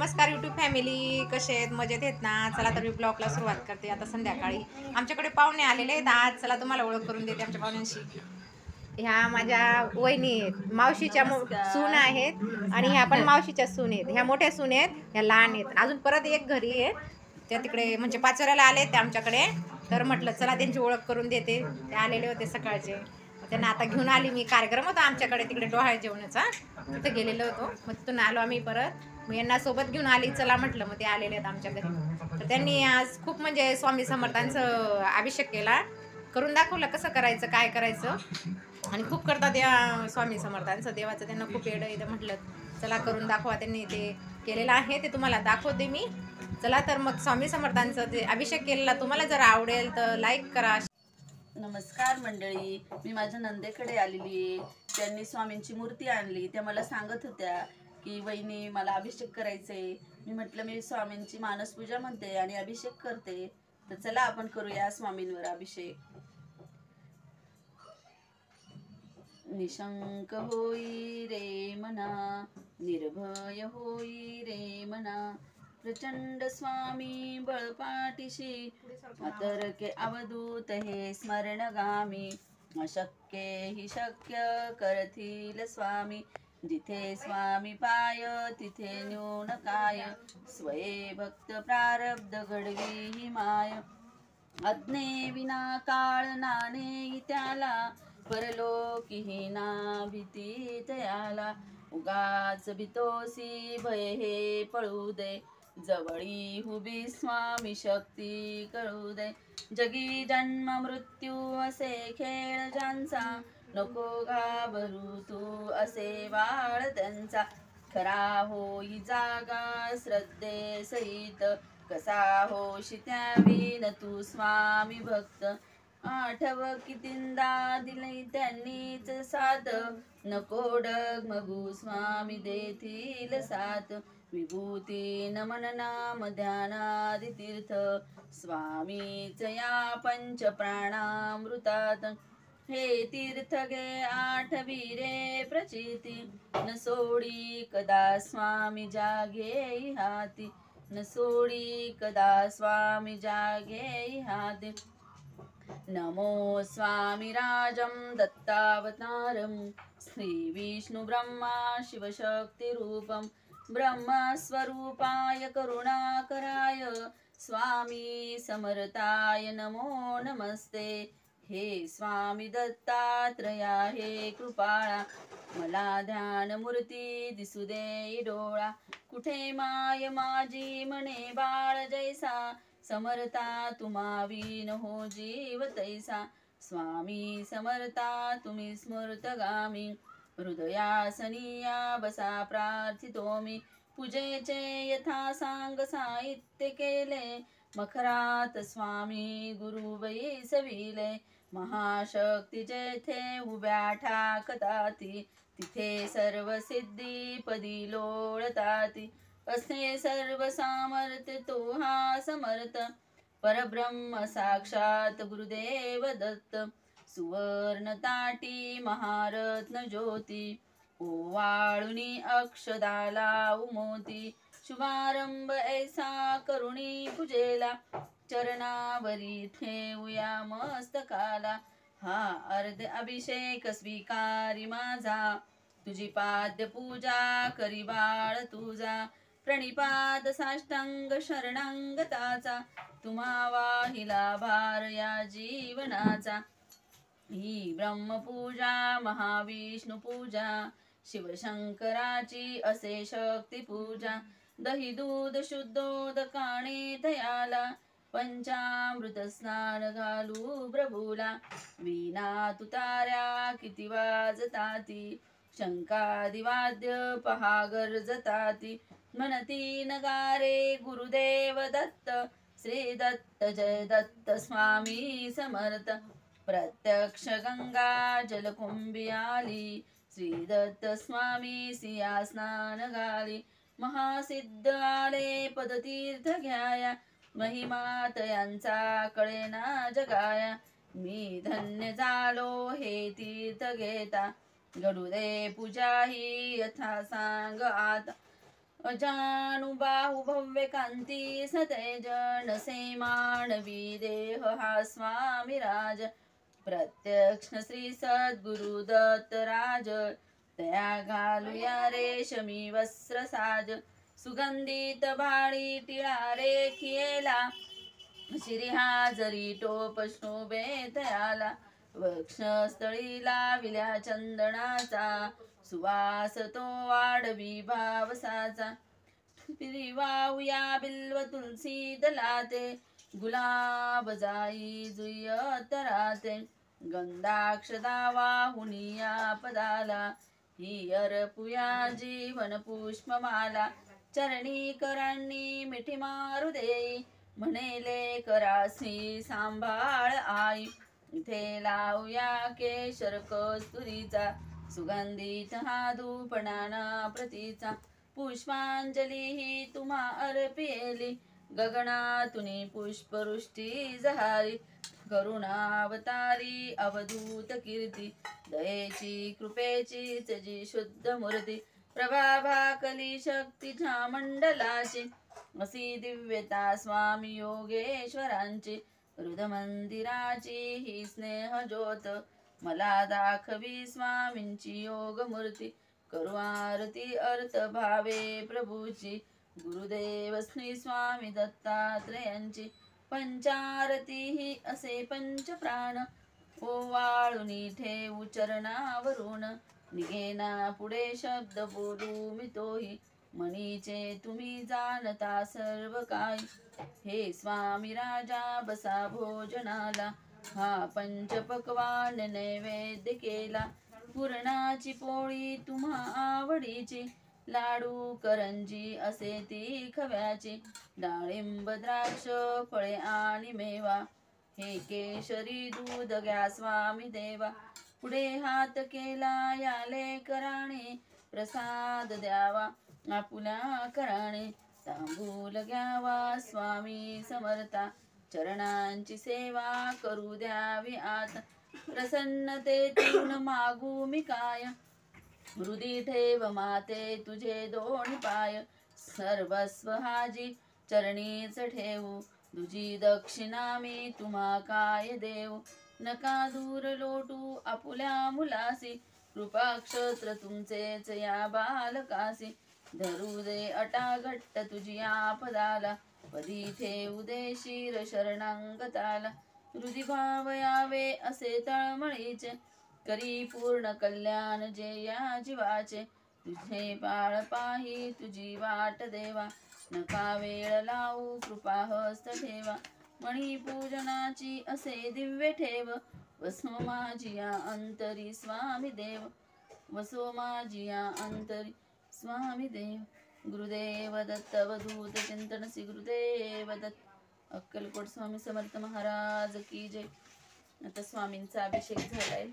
नमस्कार YouTube family, कसे आहेत? मजेत आहेत ना? चला तर मी ब्लॉगला सुरुवात करते आता संध्याकाळी. आमच्याकडे पाहुणे आलेले आहेत आज. चला तुम्हाला ओळख करून देते आमच्या पाहुण्यांशी. ह्या माझ्या वहिनी आहेत, मावशीच्या सून आहेत आणि ह्या पण मावशीच्या सून आहेत. ह्या मोठ्या सून आहेत, ह्या लहान आहेत. अजून परत एक घरी आहे, त्या तिकडे म्हणजे पाचोऱ्याला आले ते आमच्याकडे. तर म्हटलं चला त्यांची ओळख करून देते. ते आलेले होते सकाळचे, त्यांना आता घेऊन आली मी. कार्यक्रम होता आमच्याकडे तिकडे डोहाळे जेवणाचा, तिथे गेलेलो होतो. मग तिथून आलो आम्ही परत. मग यांना सोबत घेऊन आली, चला म्हटलं. मग ते आलेले आहेत आमच्या घरी. तर त्यांनी आज खूप म्हणजे स्वामी समर्थांचं अभिषेक केला, करून दाखवलं कसं करायचं, काय करायचं. आणि खूप करतात या स्वामी समर्थांचं, देवाचं त्यांना खूप येडं येतं. म्हटलं चला करून दाखवा. त्यांनी ते केलेलं आहे, ते तुम्हाला दाखवते मी. चला तर मग स्वामी समर्थांचं ते अभिषेक केलेला तुम्हाला जर आवडेल तर लाईक करा. नमस्कार मंडळी, मी माझ्या नंदेकडे आलेली आहे. त्यांनी स्वामींची मूर्ती आणली. त्या मला सांगत होत्या की वहिनी मला अभिषेक करायचंय. मी म्हटलं मी स्वामींची मानसपूजा म्हणते आणि अभिषेक करते, तर चला आपण करूया स्वामींवर अभिषेक. निशंक होई रे मना, निर्भय होई रे मना, प्रचंड स्वामी बळपाठीशी, अतर्के अवधूत हे स्मरणगामी, अशक्य हि शक्य करतील स्वामी, जिथे स्वामी पाय तिथे न्यून काय, स्वये भक्त प्रारब्ध घडवी ही माय, अज्ञे विना काळ नाणे त्याला, परलोकीही ना भीती तयाला, उगाच भितोसी भय हे पळू दे, जवळी हुबी स्वामी शक्ती कळू दे, जगी जन्म मृत्यू असे खेळ ज्यांचा, नको घाबरू तू असे वाळ त्यांचा, खरा होई जागा श्रद्धे सहित, कसा होशी त्याविन तू स्वामी भक्त, आठव कितींदा दिले त्यांनीच साथ, नको डगमगू स्वामी देतील साथ, विभूती नमन नाम ध्यानादि तीर्थ, स्वामीच या पंच प्राणामृतात, हे तीर्थ घे आठवी रे प्रचिती, न सोडी कदा स्वामी जागे हाती, न सोडी कदा स्वामी जागे हाती, नमो स्वामी राजं दत्तावतारं, श्री विष्णु ब्रह्मा शिवशक्ति रूपं, ब्रह्मस्वरूपाय करुणाकराय, स्वामी समर्थाय नमो नमस्ते, हे स्वामी दत्तात्रया हे कृपाळा, मला ध्यान मूर्ती दिसू दे डोळा, कुठे माय माझी म्हणे बाळ जैसा, समर्था तुम्हा विन हो जीव तैसा, स्वामी समर्था तुम्ही स्मृतगामी, हृदयासनिया बसा प्रार्थितो मी, पूजेचे यथा सांग साहित्य केले, मखरात स्वामी गुरु बैसविले, महाशक्ती जेथे उभ्या ठाकताती, तिथे सर्व सिद्धी पदी लोळताती, असे सर्व सामर्थ्य तो हा समर्थ, परब्रह्म साक्षात गुरुदेव दत्त, सुवर्ण ताटी महारत्न ज्योती, ओवाळुनी अक्षदाला उमोती, शुभारंभ ऐसा करुणी पूजेला, चरणावरी ठेवूया मस्तकाला, हा अर्ध अभिषेक स्वीकारी माझा, तुझी पाद्य पूजा करी बाळ तुझा, प्रणिपात साष्टांग शरणांगताचा, तुम्हा वाहिला भार या जीवनाचा, ही ब्रह्मपूजा महाविष्णू पूजा, शिवशंकराची असे शक्ती पूजा, दही दूध शुद्धोदकाने तयाला, पंचामृत स्नान घालू प्रभूला, वीणा तुतार्या किती वाजताती, शंकादिवाद्य पहा गरजताती, म्हणती नगारे गुरुदेव दत्त, श्री दत्त जय दत्त स्वामी समर्थ, प्रत्यक्ष गंगा जलकुंभी आली, श्री दत्त स्वामी सिया स्नान घाली, महासिद्ध आले पदतीर्थ घ्याया, महिमा तयांचा कळेना जगाया, मी धन्य झालो हे तीर्थ घेता, घडू दे पूजा ही यथा सांग आता, अजानुबाहु भव्य कांती सतेज नसे मानवी देह हा स्वामी राज प्रत्यक्ष श्री सद्गुरु दत्तराज तया घालूया रेशमी वस्त्र साज सुगंधित भाळी टिळा रेखियेला शिरिहा जरी टोप शोभे तयाला वक्षस्थळी लाविल्या चंदनाचा सुवास तो वाढवी भावसाचा वाहूया बिल्व तुलसी दलाते गुलाब जाई जुय तराते गंधाक्षदा वाहुनिया पदाला ही अर्पुया जीवन पुष्पमाला चरणी करांनी मिठी मारू देई म्हणेले करासी सांभाळ आई इथे लावूया केशर कस्तुरीचा सुगंधित हा धूपणाना प्रतीचा पुष्पांजली ही तुम्हा अर्पियेली गगनातुनी पुष्पवृष्टी जहारी करुणावतारी अवधूत कीर्ती दयेची कृपेची जी शुद्ध मूर्ती प्रभाभाकली शक्तीच्या मंडलाची असी दिव्यता स्वामी योगेश्वरांची हृदमंदिराची ही स्नेह ज्योत मला दाखवी स्वामींची योग मूर्ती करू आरती अर्थ भावे प्रभूची गुरुदेव श्री स्वामी दत्तात्रेयांची पंचारती ही असे पंचप्राण ओवाळूनी ठेवू चरणावरून निघेना पुढे शब्द बोलू मी तोही मनीचे तुम्ही जाणता सर्व काही हे स्वामी राजा बसा भोजनाला हा पंचपक्वान नैवेद्य केला पुरणाची पोळी तुम्हा आवडीची लाडू करंजी असे ती खव्याची डाळिंब द्राक्ष फळे आणि मेवा हे केशरी दूध घ्या स्वामी देवा पुढे हात केला याले कराणे प्रसाद द्यावा आपुल्या कराणे तांबूल घ्यावा स्वामी समर्था चरणांची सेवा करू द्यावी आता प्रसन्नतेतून मागू मी काय हृदी ठेव माते तुझे दोन पाय सर्वस्व हाजी चरणीच ठेवू तुझी दक्षिणा मी तुम्हा काय देऊ नका दूर लोटू आपुल्या मुलासी कृपाक्षत्र तुमचेच या बालकासी धरू दे अटाघट्ट तुझी आपदाला पदी ठेवू दे शिर शरणांगताला हृदी भाव यावे असे तळमळीचे करी पूर्ण कल्याण जे या जीवाचे तुझे बाळ पाही तुझी वाट देवा नका वेळ लावू कृपा हस्त ठेवा मणी पूजनाची असे दिव्य ठेव वसो माझी या अंतरी स्वामी देव वसो माझी या अंतरी स्वामी देव गुरुदेव दत्त अवधूत चिंतन श्री गुरुदेव दत्त अक्कलकोट स्वामी समर्थ महाराज की जय. आता स्वामींचा अभिषेक झालाय.